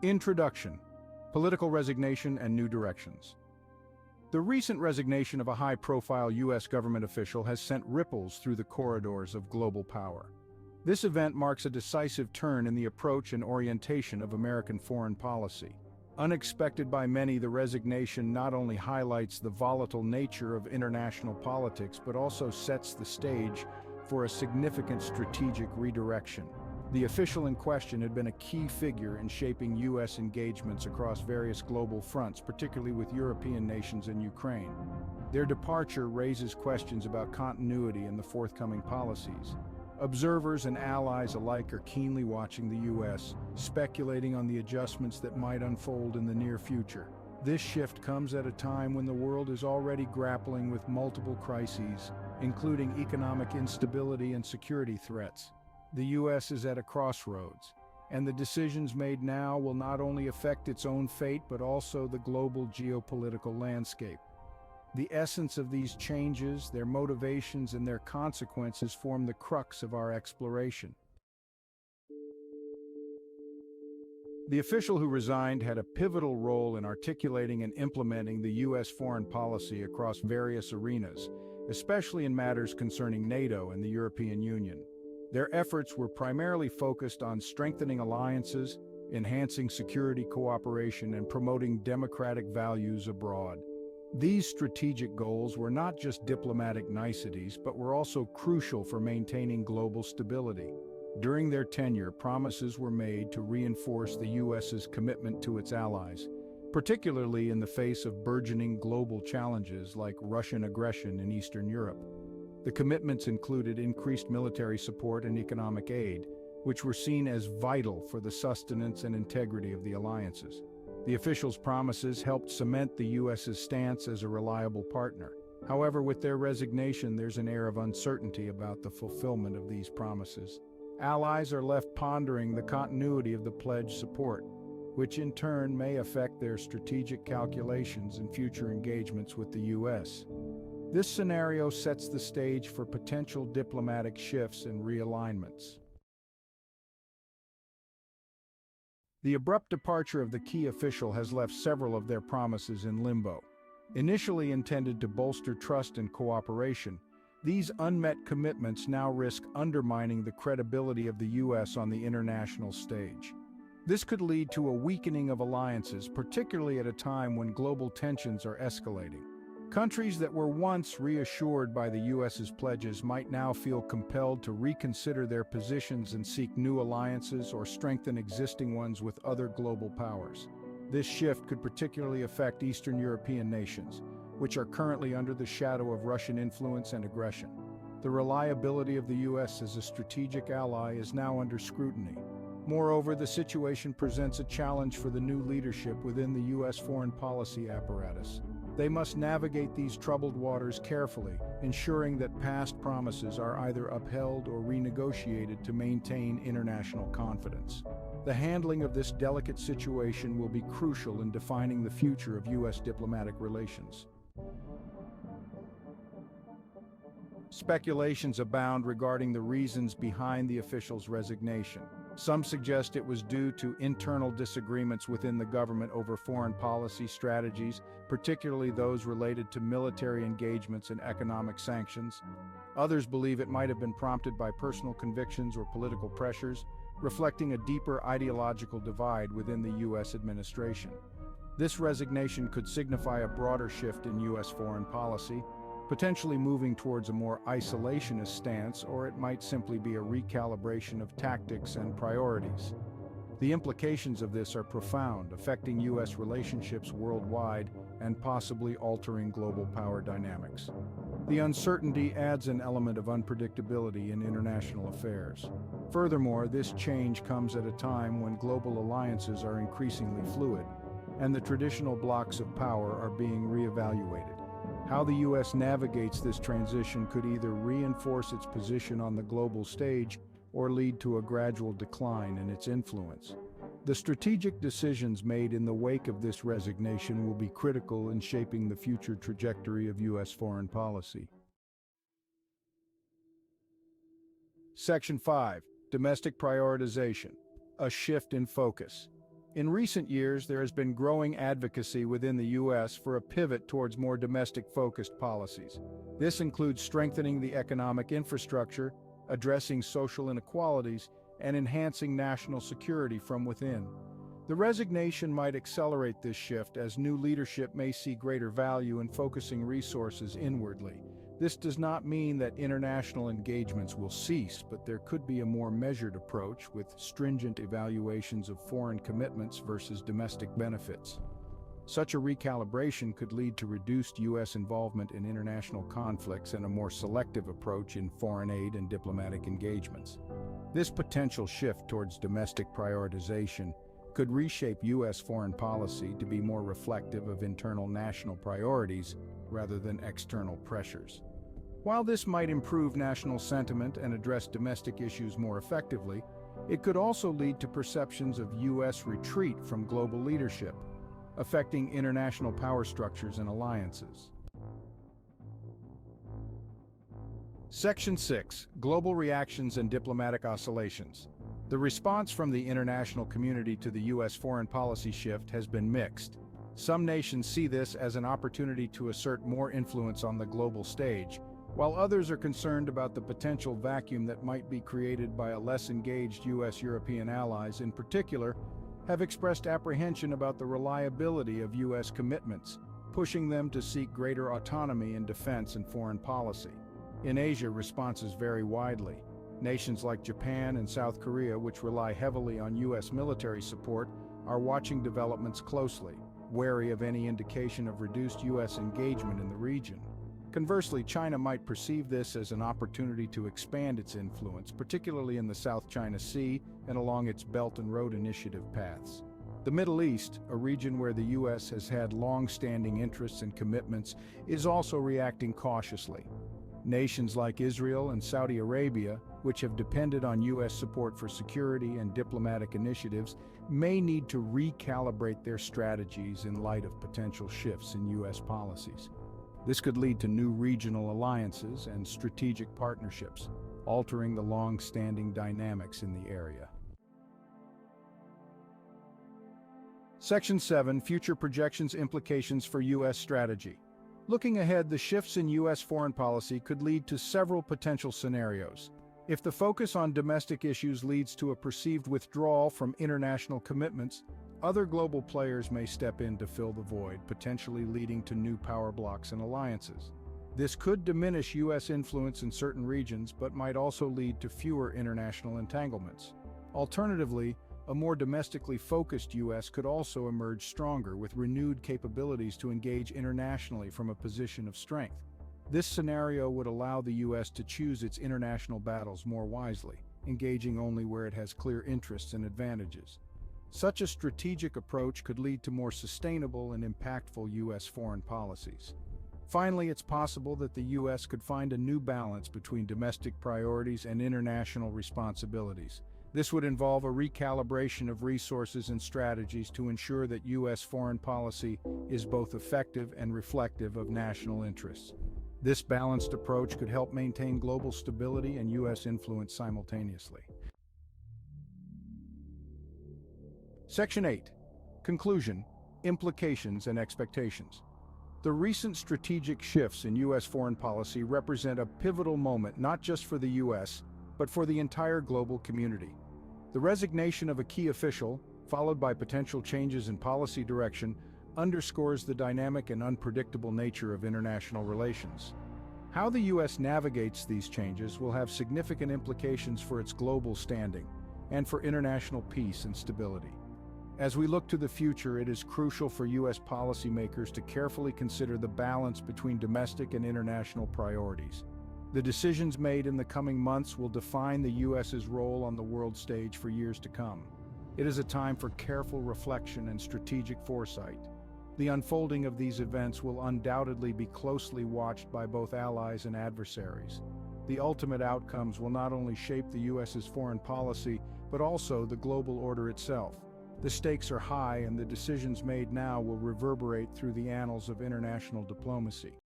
Introduction: Political Resignation and New Directions. The recent resignation of a high-profile U.S. government official has sent ripples through the corridors of global power. This event marks a decisive turn in the approach and orientation of American foreign policy. Unexpected by many, the resignation not only highlights the volatile nature of international politics but also sets the stage for a significant strategic redirection. The official in question had been a key figure in shaping U.S. engagements across various global fronts, particularly with European nations and Ukraine. Their departure raises questions about continuity in the forthcoming policies. Observers and allies alike are keenly watching the U.S., speculating on the adjustments that might unfold in the near future. This shift comes at a time when the world is already grappling with multiple crises, including economic instability and security threats. The U.S. is at a crossroads, and the decisions made now will not only affect its own fate but also the global geopolitical landscape. The essence of these changes, their motivations, and their consequences form the crux of our exploration. The official who resigned had a pivotal role in articulating and implementing the U.S. foreign policy across various arenas, especially in matters concerning NATO and the European Union. Their efforts were primarily focused on strengthening alliances, enhancing security cooperation, and promoting democratic values abroad. These strategic goals were not just diplomatic niceties, but were also crucial for maintaining global stability. During their tenure, promises were made to reinforce the U.S.'s commitment to its allies, particularly in the face of burgeoning global challenges like Russian aggression in Eastern Europe. The commitments included increased military support and economic aid, which were seen as vital for the sustenance and integrity of the alliances. The officials' promises helped cement the U.S.'s stance as a reliable partner. However, with their resignation, there's an air of uncertainty about the fulfillment of these promises. Allies are left pondering the continuity of the pledged support, which in turn may affect their strategic calculations and future engagements with the U.S. This scenario sets the stage for potential diplomatic shifts and realignments. The abrupt departure of the key official has left several of their promises in limbo. Initially intended to bolster trust and cooperation, these unmet commitments now risk undermining the credibility of the U.S. on the international stage. This could lead to a weakening of alliances, particularly at a time when global tensions are escalating. Countries that were once reassured by the U.S.'s pledges might now feel compelled to reconsider their positions and seek new alliances or strengthen existing ones with other global powers. This shift could particularly affect Eastern European nations, which are currently under the shadow of Russian influence and aggression. The reliability of the U.S. as a strategic ally is now under scrutiny. Moreover, the situation presents a challenge for the new leadership within the U.S. foreign policy apparatus. They must navigate these troubled waters carefully, ensuring that past promises are either upheld or renegotiated to maintain international confidence. The handling of this delicate situation will be crucial in defining the future of U.S. diplomatic relations. Speculations abound regarding the reasons behind the official's resignation. Some suggest it was due to internal disagreements within the government over foreign policy strategies, particularly those related to military engagements and economic sanctions. Others believe it might have been prompted by personal convictions or political pressures, reflecting a deeper ideological divide within the U.S. administration. This resignation could signify a broader shift in U.S. foreign policy, potentially moving towards a more isolationist stance, or it might simply be a recalibration of tactics and priorities. The implications of this are profound, affecting U.S. relationships worldwide and possibly altering global power dynamics. The uncertainty adds an element of unpredictability in international affairs. Furthermore, this change comes at a time when global alliances are increasingly fluid, and the traditional blocks of power are being reevaluated. How the U.S. navigates this transition could either reinforce its position on the global stage or lead to a gradual decline in its influence. The strategic decisions made in the wake of this resignation will be critical in shaping the future trajectory of U.S. foreign policy. Section 5. Domestic prioritization. A shift in focus. In recent years, there has been growing advocacy within the U.S. for a pivot towards more domestic-focused policies. This includes strengthening the economic infrastructure, addressing social inequalities, and enhancing national security from within. The resignation might accelerate this shift as new leadership may see greater value in focusing resources inwardly. This does not mean that international engagements will cease, but there could be a more measured approach with stringent evaluations of foreign commitments versus domestic benefits. Such a recalibration could lead to reduced U.S. involvement in international conflicts and a more selective approach in foreign aid and diplomatic engagements. This potential shift towards domestic prioritization could reshape U.S. foreign policy to be more reflective of internal national priorities rather than external pressures. While this might improve national sentiment and address domestic issues more effectively, it could also lead to perceptions of U.S. retreat from global leadership, affecting international power structures and alliances. Section 6. Global Reactions and Diplomatic Oscillations. The response from the international community to the U.S. foreign policy shift has been mixed. Some nations see this as an opportunity to assert more influence on the global stage, while others are concerned about the potential vacuum that might be created by a less engaged U.S. European allies. In particular, have expressed apprehension about the reliability of U.S. commitments, pushing them to seek greater autonomy in defense and foreign policy. In Asia, responses vary widely. Nations like Japan and South Korea, which rely heavily on U.S. military support, are watching developments closely, wary of any indication of reduced U.S. engagement in the region. Conversely, China might perceive this as an opportunity to expand its influence, particularly in the South China Sea and along its Belt and Road Initiative paths. The Middle East, a region where the U.S. has had long-standing interests and commitments, is also reacting cautiously. Nations like Israel and Saudi Arabia, which have depended on U.S. support for security and diplomatic initiatives, may need to recalibrate their strategies in light of potential shifts in U.S. policies. This could lead to new regional alliances and strategic partnerships, altering the long-standing dynamics in the area. Section 7. Future Projections Implications for U.S. Strategy. Looking ahead, the shifts in U.S. foreign policy could lead to several potential scenarios. If the focus on domestic issues leads to a perceived withdrawal from international commitments, other global players may step in to fill the void, potentially leading to new power blocks and alliances. This could diminish U.S. influence in certain regions, but might also lead to fewer international entanglements. Alternatively, a more domestically focused U.S. could also emerge stronger, with renewed capabilities to engage internationally from a position of strength. This scenario would allow the U.S. to choose its international battles more wisely, engaging only where it has clear interests and advantages. Such a strategic approach could lead to more sustainable and impactful U.S. foreign policies. Finally, it's possible that the U.S. could find a new balance between domestic priorities and international responsibilities. This would involve a recalibration of resources and strategies to ensure that U.S. foreign policy is both effective and reflective of national interests. This balanced approach could help maintain global stability and U.S. influence simultaneously. Section 8. Conclusion, Implications and Expectations. The recent strategic shifts in U.S. foreign policy represent a pivotal moment not just for the U.S., but for the entire global community. The resignation of a key official, followed by potential changes in policy direction, underscores the dynamic and unpredictable nature of international relations. How the U.S. navigates these changes will have significant implications for its global standing and for international peace and stability. As we look to the future, it is crucial for U.S. policymakers to carefully consider the balance between domestic and international priorities. The decisions made in the coming months will define the U.S.'s role on the world stage for years to come. It is a time for careful reflection and strategic foresight. The unfolding of these events will undoubtedly be closely watched by both allies and adversaries. The ultimate outcomes will not only shape the U.S.'s foreign policy, but also the global order itself. The stakes are high, and the decisions made now will reverberate through the annals of international diplomacy.